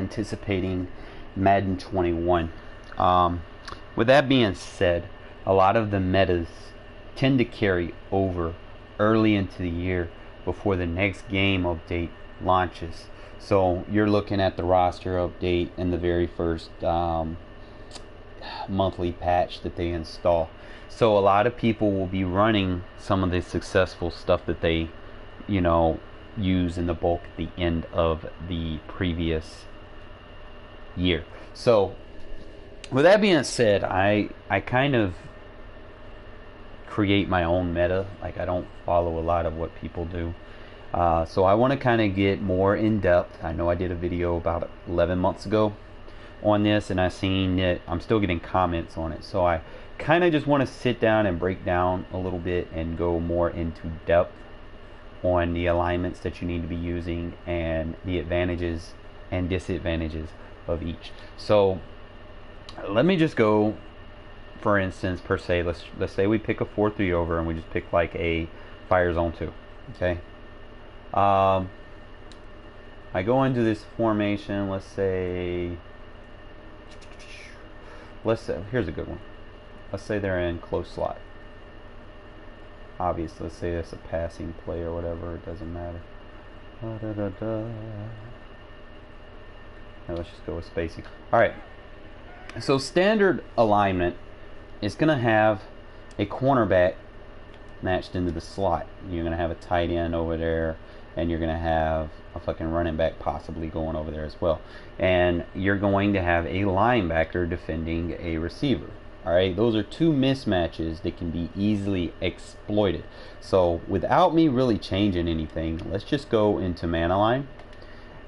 anticipating Madden 21. With that being said, a lot of the metas tend to carry over early into the year before the next game update launches. So you're looking at the roster update and the very first monthly patch that they install. So a lot of people will be running some of the successful stuff that they, use in the bulk at the end of the previous year. So with that being said, I kind of create my own meta. Like, I don't follow a lot of what people do. So I want to kind of get more in depth. I know I did a video about 11 months ago on this, and I seen that I'm still getting comments on it. So I kind of just want to sit down and break down a little bit and go more into depth on the alignments that you need to be using and the advantages and disadvantages of each. So let me just go, for instance, per se, let's say we pick a 4-3 over and we just pick like a fire zone 2. Okay. I go into this formation, let's say here's a good one. Let's say they're in close slot. Obviously, let's say that's a passing play or whatever, it doesn't matter. Now let's just go with spacing. Alright, so standard alignment is going to have a cornerback matched into the slot. You're going to have a tight end over there, and you're going to have a fucking running back possibly going over there as well. And you're going to have a linebacker defending a receiver. Alright, those are two mismatches that can be easily exploited. So without me really changing anything, let's just go into man align.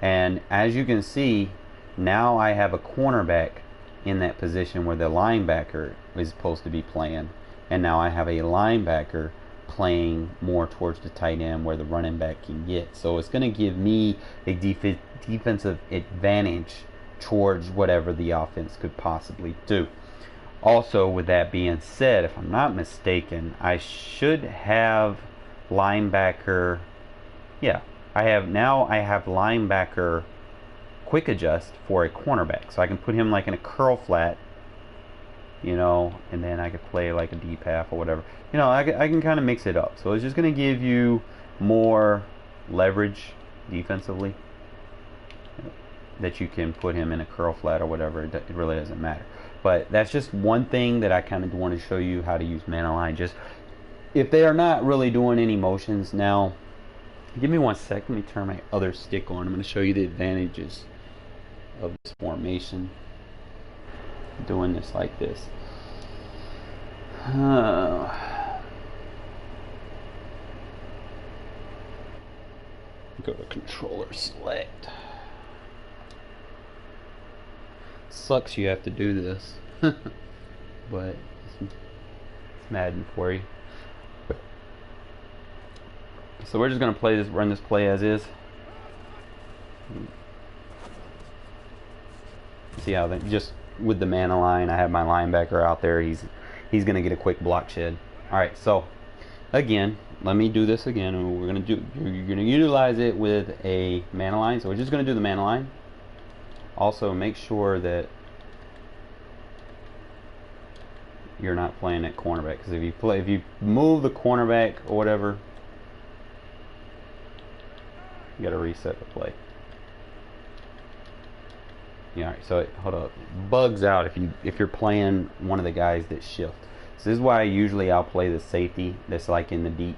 And as you can see, now I have a cornerback in that position where the linebacker is supposed to be playing. And now I have a linebacker playing more towards the tight end where the running back can get. So it's going to give me a defensive advantage towards whatever the offense could possibly do. Also, with that being said, if I'm not mistaken, I should have linebacker. Yeah, I have linebacker quick adjust for a cornerback, so I can put him like in a curl flat, and then I could play like a deep half or whatever. I can kind of mix it up. So it's just going to give you more leverage defensively, that you can put him in a curl flat or whatever. It really doesn't matter. But that's just one thing that I kind of want to show you how to use man align. Just if they are not really doing any motions. Now, give me one sec. Let me turn my other stick on. I'm going to show you the advantages of this formation. Doing this like this. Go to controller select. Sucks you have to do this, but it's Madden for you. So we're just gonna run this play as is. See how just with the man align, I have my linebacker out there. He's gonna get a quick block shed. All right, so again, let me do this again, and you're gonna utilize it with a man align. So we're just gonna do the man align. Also, make sure that you're not playing at cornerback, because if you move the cornerback or whatever, you got to reset the play. Yeah, all right, so hold up, bugs out if you're playing one of the guys that shift. So this is why I'll play the safety that's like in the deep.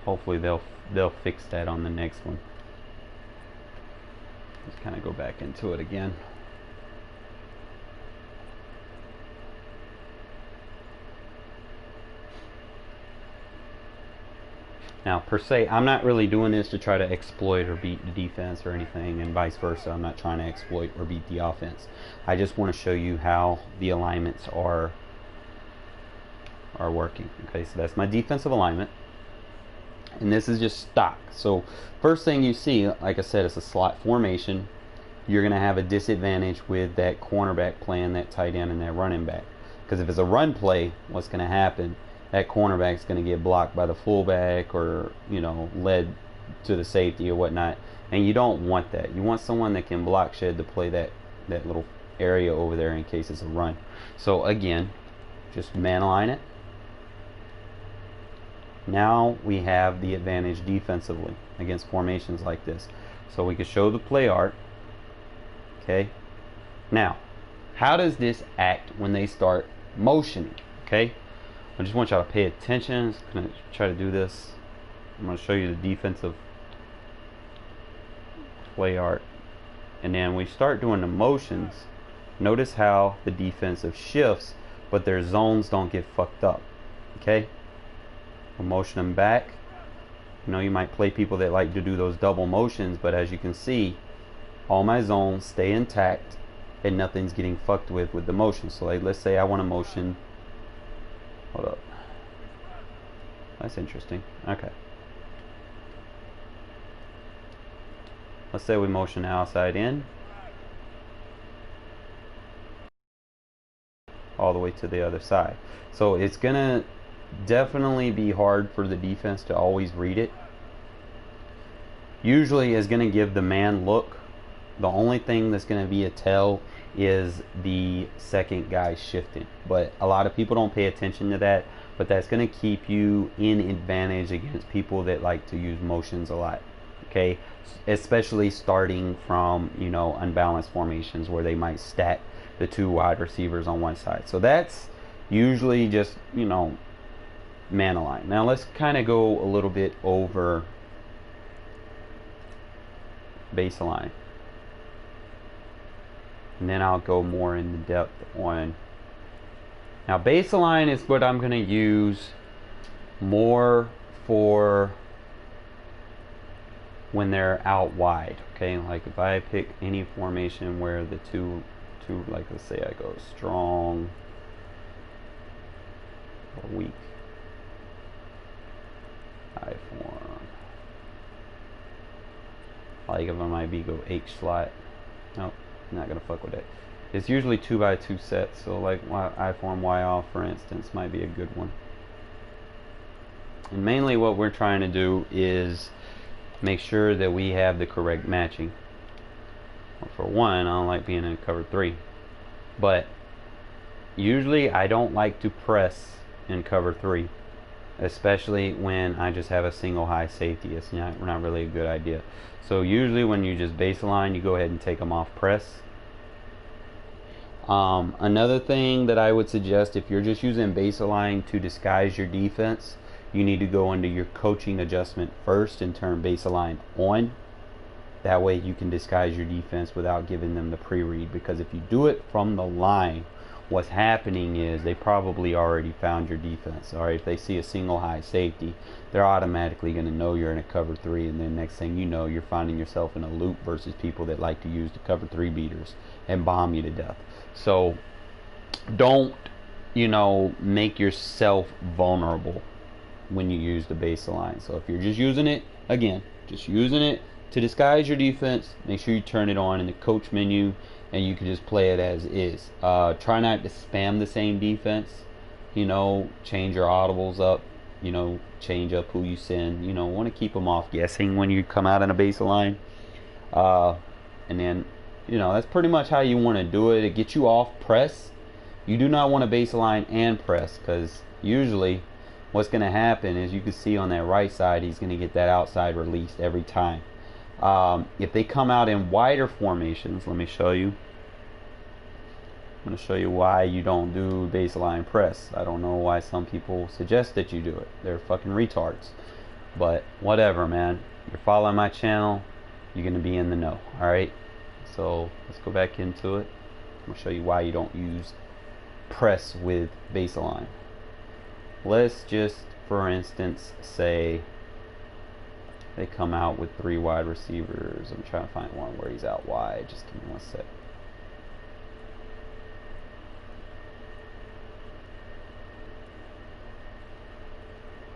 Hopefully they'll fix that on the next one. Let's kind of go back into it again. Now, per se, I'm not really doing this to try to exploit or beat the defense or anything, and vice versa. I'm not trying to exploit or beat the offense. I just want to show you how the alignments are working. Okay, so that's my defensive alignment. And this is just stock. So first thing you see, like I said, it's a slot formation. You're going to have a disadvantage with that cornerback playing that tight end and that running back. Because if it's a run play, what's going to happen? That cornerback's going to get blocked by the fullback, or led to the safety or whatnot, And you don't want that. You want someone that can block shed to play that little area over there in case it's a run. So again, just man align it. Now we have the advantage defensively against formations like this. So we can show the play art. Okay. Now, how does this act when they start motioning? Okay. I just want y'all to pay attention. I'm going to try to do this. I'm going to show you the defensive play art. And then we start doing the motions. Notice how the defensive shifts, but their zones don't get fucked up. Okay. We'll motion them back. You know, you might play people that like to do those double motions, but as you can see, all my zones stay intact and nothing's getting fucked with the motion. So like, let's say I want to motion, hold up, that's interesting. Okay, let's say we motion outside in all the way to the other side. So it's gonna definitely be hard for the defense to always read it. Usually is going to give the man look. The only thing that's going to be a tell is the second guy shifting, but a lot of people don't pay attention to that. But that's going to keep you in advantage against people that like to use motions a lot. Okay, especially starting from, you know, unbalanced formations where they might stack the two wide receivers on one side. So that's usually just, you know, man align. Now let's kind of go a little bit over baseline, and then I'll go more into depth on. Now baseline is what I'm going to use more for when they're out wide. Okay, like if I pick any formation where the two like, let's say I go strong or weak, I form. Like if I might be go H slot. Nope, not gonna fuck with it. It's usually 2x2 sets, so like I form Y off, for instance, might be a good one. And mainly what we're trying to do is make sure that we have the correct matching. Well, for one, I don't like being in cover 3, but usually I don't like to press in cover 3, especially when I just have a single high safety. It's not really a good idea. So usually when you just baseline, you go ahead and take them off press. Another thing that I would suggest, if you're just using baseline to disguise your defense, you need to go into your coaching adjustment first and turn baseline on. That way you can disguise your defense without giving them the pre-read, because if you do it from the line, what's happening is they probably already found your defense. All right, if they see a single high safety, they're automatically going to know you're in a cover 3, and then next thing you know, you're finding yourself in a loop versus people that like to use the cover 3 beaters and bomb you to death. So don't, you know, make yourself vulnerable when you use the baseline. So if you're just using it, again, just using it to disguise your defense, make sure you turn it on in the coach menu, and you can just play it as is. Try not to spam the same defense. You know, change your audibles up. You know, change up who you send. You know, want to keep them off guessing when you come out in a baseline. And then, you know, that's pretty much how you want to do it. It gets you off press. You do not want to baseline and press, because usually what's going to happen is, you can see on that right side, he's going to get that outside release every time. If they come out in wider formations, let me show you. I'm going to show you why you don't do baseline press. I don't know why some people suggest that you do it. They're fucking retards. But whatever, man. You're following my channel, you're going to be in the know. Alright? So let's go back into it. I'm going to show you why you don't use press with baseline. Let's just, for instance, say they come out with 3 wide receivers. I'm trying to find one where he's out wide. Just give me one sec.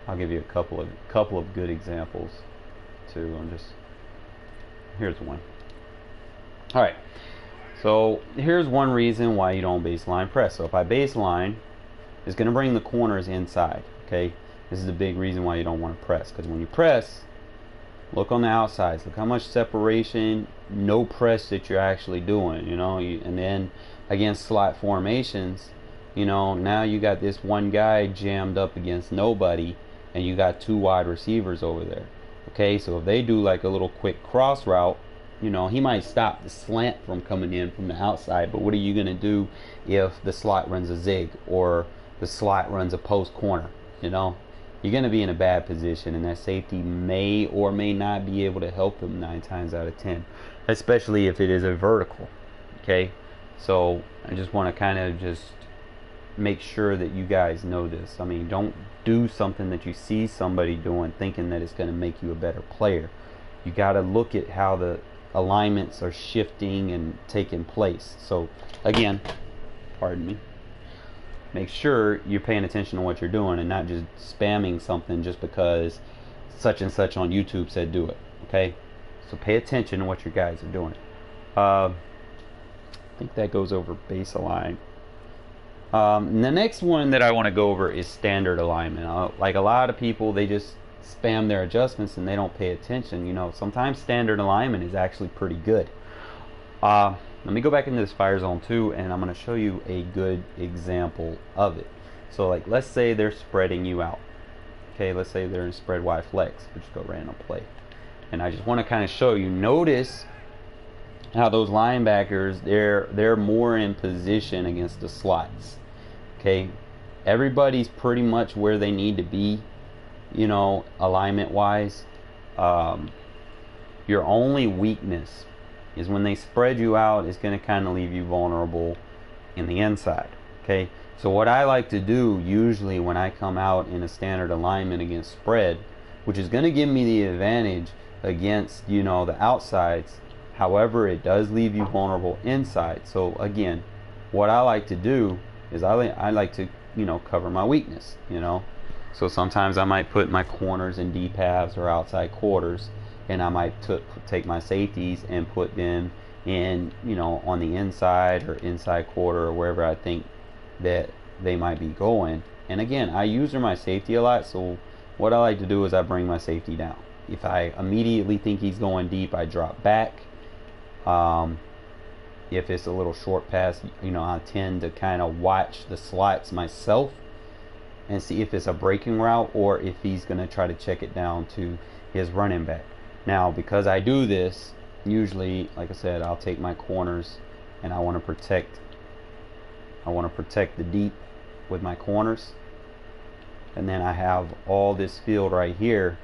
I'll give you a couple of good examples too. Here's one. All right. So here's one reason why you don't baseline press. So if I baseline, it's going to bring the corners inside. Okay. This is a big reason why you don't want to press, because when you press, Look on the outsides. Look how much separation, no press that you're actually doing, you know. And then against slot formations, you know, now you got this one guy jammed up against nobody, and you got two wide receivers over there. Okay, so if they do like a little quick cross route, you know, he might stop the slant from coming in from the outside. But what are you going to do if the slot runs a zig or the slot runs a post corner? You know, you're going to be in a bad position, and that safety may or may not be able to help them 9 times out of 10, especially if it is a vertical. Okay, so I just want to kind of just make sure that you guys know this. I mean, don't do something that you see somebody doing thinking that it's going to make you a better player. You got to look at how the alignments are shifting and taking place. So again, pardon me, make sure you're paying attention to what you're doing and not just spamming something just because such and such on YouTube said do it. Okay, so pay attention to what your guys are doing. I think that goes over base align. The next one that I want to go over is standard alignment. Like a lot of people, they just spam their adjustments and they don't pay attention. You know, sometimes standard alignment is actually pretty good. Let me go back into this fire zone 2, and I'm going to show you a good example of it. So like, let's say they're spreading you out. Okay, let's say they're in spread Y flex. We'll just go random play, and I just want to kind of show you. Notice how those linebackers, they're more in position against the slots. Okay, everybody's pretty much where they need to be, you know, alignment wise. Your only weakness is when they spread you out, it's going to kind of leave you vulnerable in the inside. Okay, so what I like to do usually when I come out in a standard alignment against spread, which is going to give me the advantage against, you know, the outsides, however it does leave you vulnerable inside. So again, what I like to do is I like to, you know, cover my weakness, you know. So sometimes I might put my corners in deep halves or outside quarters, and I might take my safeties and put them in, you know, on the inside or inside quarter or wherever I think that they might be going. And again, I use my safety a lot, so what I like to do is I bring my safety down. If I immediately think he's going deep, I drop back. If it's a little short pass, you know, I tend to kind of watch the slots myself and see if it's a breaking route or if he's going to try to check it down to his running back. Now, because I do this, usually, like I said, I'll take my corners and I want to protect the deep with my corners. And then I have all this field right here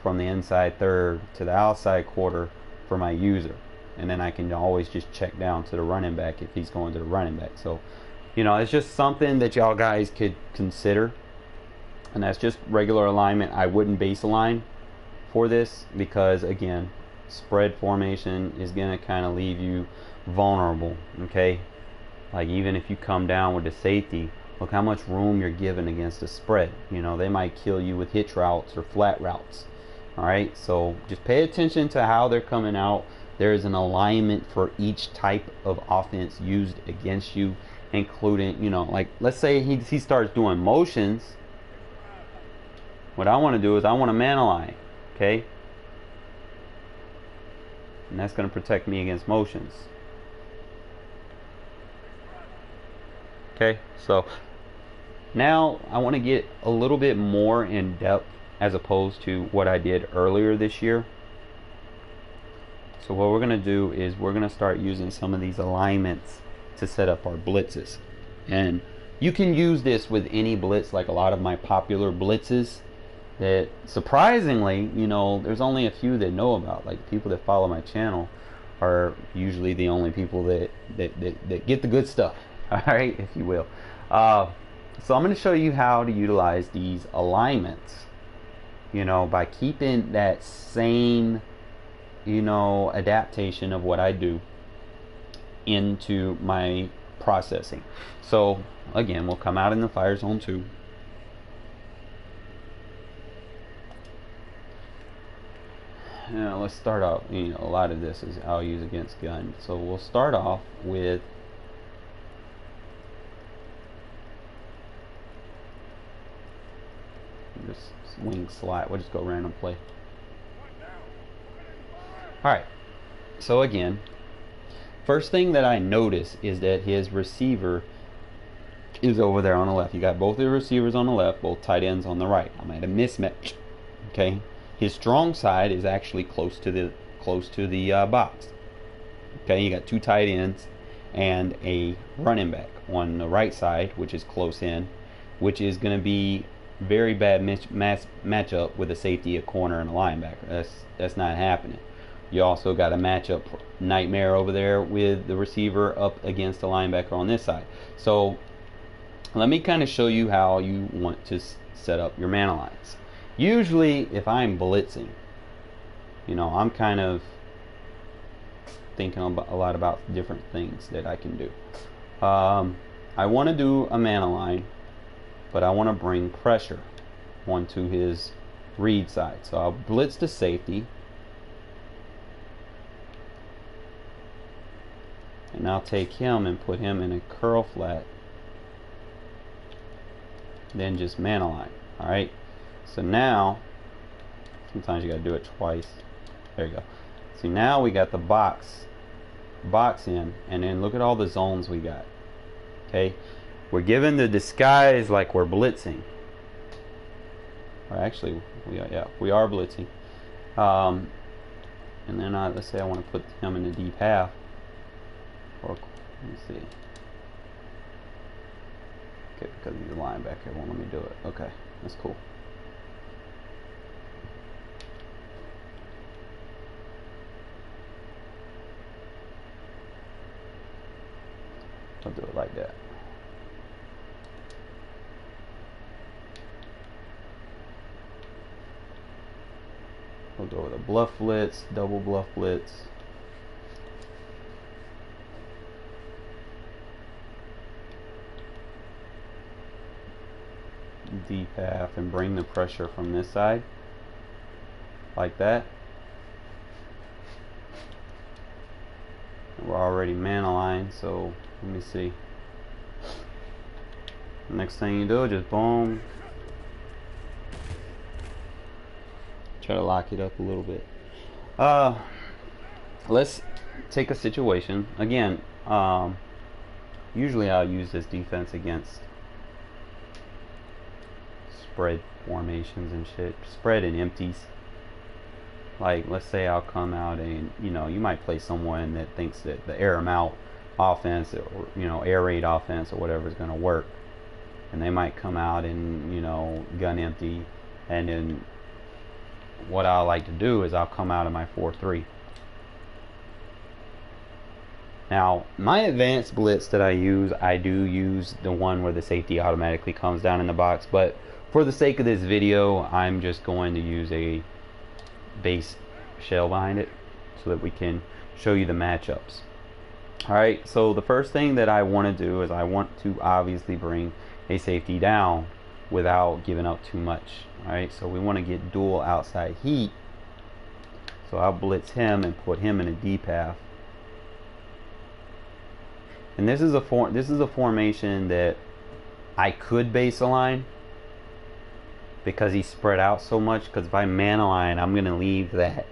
from the inside third to the outside quarter for my user. And then I can always just check down to the running back if he's going to the running back. So, you know, it's just something that y'all guys could consider. And that's just regular alignment. I wouldn't base align for this because, again, spread formation is going to kind of leave you vulnerable. Okay, like even if you come down with the safety, look how much room you're given against the spread. You know, they might kill you with hitch routes or flat routes. All right, so just pay attention to how they're coming out. There is an alignment for each type of offense used against you, including, you know, like let's say he starts doing motions. What I want to do is I want to man align, okay? And that's going to protect me against motions. Okay, so now I want to get a little bit more in depth as opposed to what I did earlier this year. So what we're going to do is we're going to start using some of these alignments to set up our blitzes. And you can use this with any blitz, like a lot of my popular blitzes that surprisingly, you know, there's only a few that know about. Like people that follow my channel are usually the only people that get the good stuff, all right, if you will. So I'm going to show you how to utilize these alignments, you know, by keeping that same, you know, adaptation of what I do into my processing. So again, we'll come out in the fire zone 2. Now let's start off, you know, a lot of this is I'll use against gun. So we'll start off with this wing slot. We'll just go random play. Alright, so again, first thing that I notice is that his receiver is over there on the left. You got both the receivers on the left, both tight ends on the right. I'm at a mismatch. Okay, his strong side is actually close to the box. Okay, you got two tight ends and a running back on the right side, which is close in, which is going to be very bad matchup with a safety, a corner, and a linebacker. That's not happening. You also got a matchup nightmare over there with the receiver up against the linebacker on this side. So let me kind of show you how you want to set up your man lines. Usually, if I'm blitzing, I'm kind of thinking a lot about different things that I can do. I want to do a man line, but I want to bring pressure onto his read side. So I'll blitz the safety, and I'll take him and put him in a curl flat, then just man align. Alright, so now sometimes you gotta do it twice. There you go. See, now we got the box in, and then look at all the zones we got. Okay, we're given the disguise like we're blitzing, or actually we are blitzing. And then let's say I want to put him in the deep half, or let's see. Okay, because he's a linebacker, it won't let me do it. Okay, that's cool. I'll do it like that. We'll go with a bluff blitz, double bluff blitz. Deep half, and bring the pressure from this side like that. We're already man aligned, so let me see. Next thing you do, just boom, try to lock it up a little bit. Let's take a situation again. Usually I'll use this defense against spread formations and shit, spread and empties. Like, let's say I'll come out and you might play someone that thinks that the air them out offense, or air raid offense or whatever is going to work, and they might come out and gun empty. And then what I like to do is I'll come out of my 4-3. Now, my advanced blitz that I do use the one where the safety automatically comes down in the box, but for the sake of this video, I'm just going to use a base shell behind it so that we can show you the matchups. Alright, so the first thing that I want to do is I want to obviously bring a safety down without giving up too much. Alright, so we want to get dual outside heat. So I'll blitz him and put him in a deep half. And this is a formation that I could base align because he's spread out so much. Because if I man align, I'm gonna leave that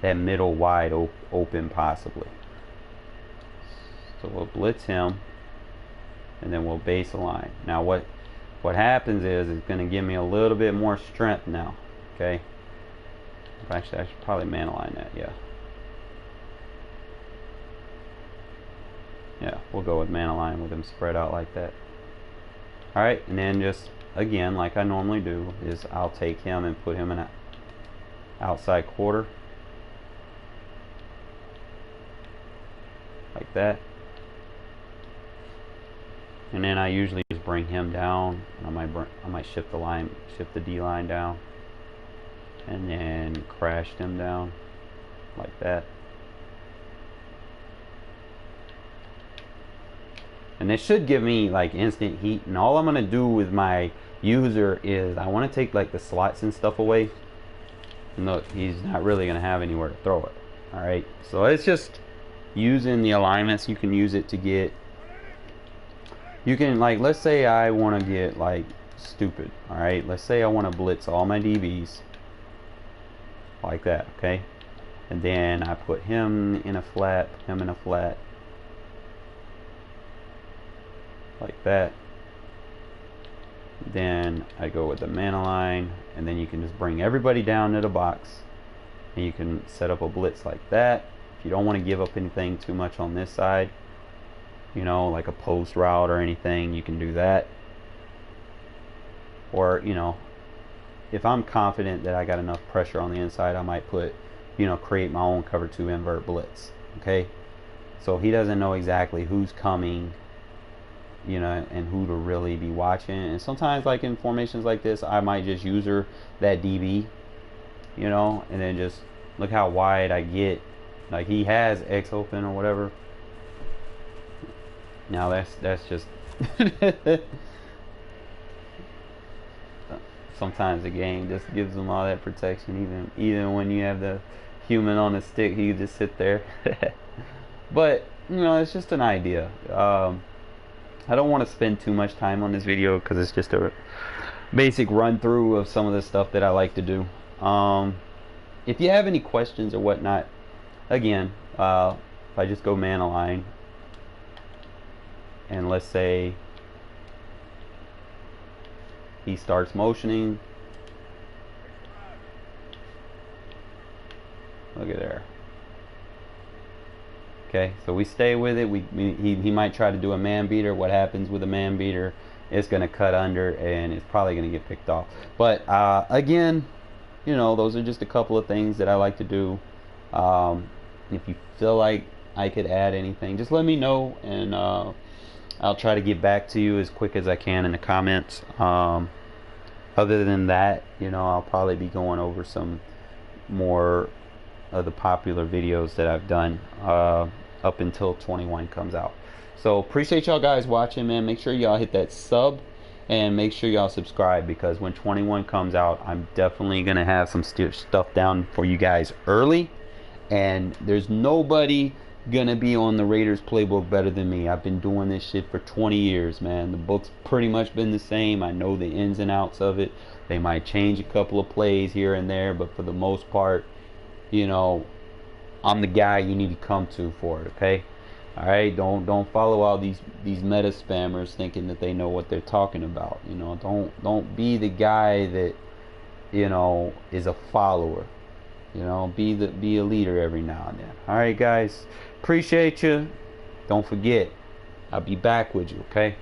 middle wide open possibly. So we'll blitz him, and then we'll base align. Now what happens is it's gonna give me a little bit more strength now. Okay. Actually, I should probably man align that. Yeah, we'll go with man align with him spread out like that. Alright, and then just again, like I normally do, is I'll take him and put him in an outside quarter like that. And then I usually just bring him down. I might shift the D line down, and then crash them down like that. And this should give me like instant heat. And all I'm gonna do with my user is I want to take like the slots and stuff away. And look, he's not really gonna have anywhere to throw it. Alright, so it's just using the alignments. You can use it to get, you can, like, let's say I want to get like stupid. Alright, let's say I want to blitz all my DBs like that. Okay, and then I put him in a flat, like that. Then I go with the man align, and then you can just bring everybody down to the box, and you can set up a blitz like that. If you don't want to give up anything too much on this side, you know, like a post route or anything, you can do that. Or, you know, if I'm confident that I got enough pressure on the inside, I might put, you know, create my own cover 2 invert blitz. Okay, so he doesn't know exactly who's coming, you know, and who to really be watching. And sometimes, like in formations like this, I might just use that DB, you know, and then just look how wide I get. Like he has X open or whatever. Now that's just sometimes the game just gives them all that protection, even when you have the human on the stick, he just sit there. But you know, it's just an idea. I don't want to spend too much time on this video because it's just a basic run through of some of the stuff that I like to do. If you have any questions or whatnot, again, if I just go man align, and let's say he starts motioning, look at there. Okay, so we stay with it. He might try to do a man beater. What happens with a man beater? It's going to cut under, and it's probably going to get picked off. But again, you know, those are just a couple of things that I like to do. If you feel like I could add anything, just let me know, and I'll try to get back to you as quick as I can in the comments. Other than that, you know, I'll probably be going over some more of the popular videos that I've done up until 21 comes out. So appreciate y'all guys watching, man. Make sure y'all hit that sub, and make sure y'all subscribe, because when 21 comes out, I'm definitely gonna have some stuff down for you guys early, and there's nobody gonna be on the Raiders playbook better than me. I've been doing this shit for 20 years, man. The book's pretty much been the same. I know the ins and outs of it. They might change a couple of plays here and there, but for the most part, you know, I'm the guy you need to come to for it. Okay, all right. Don't follow all these meta spammers thinking that they know what they're talking about. You know, don't be the guy that, you know, is a follower. You know, be a leader every now and then. All right, guys. Appreciate you. Don't forget, I'll be back with you. Okay.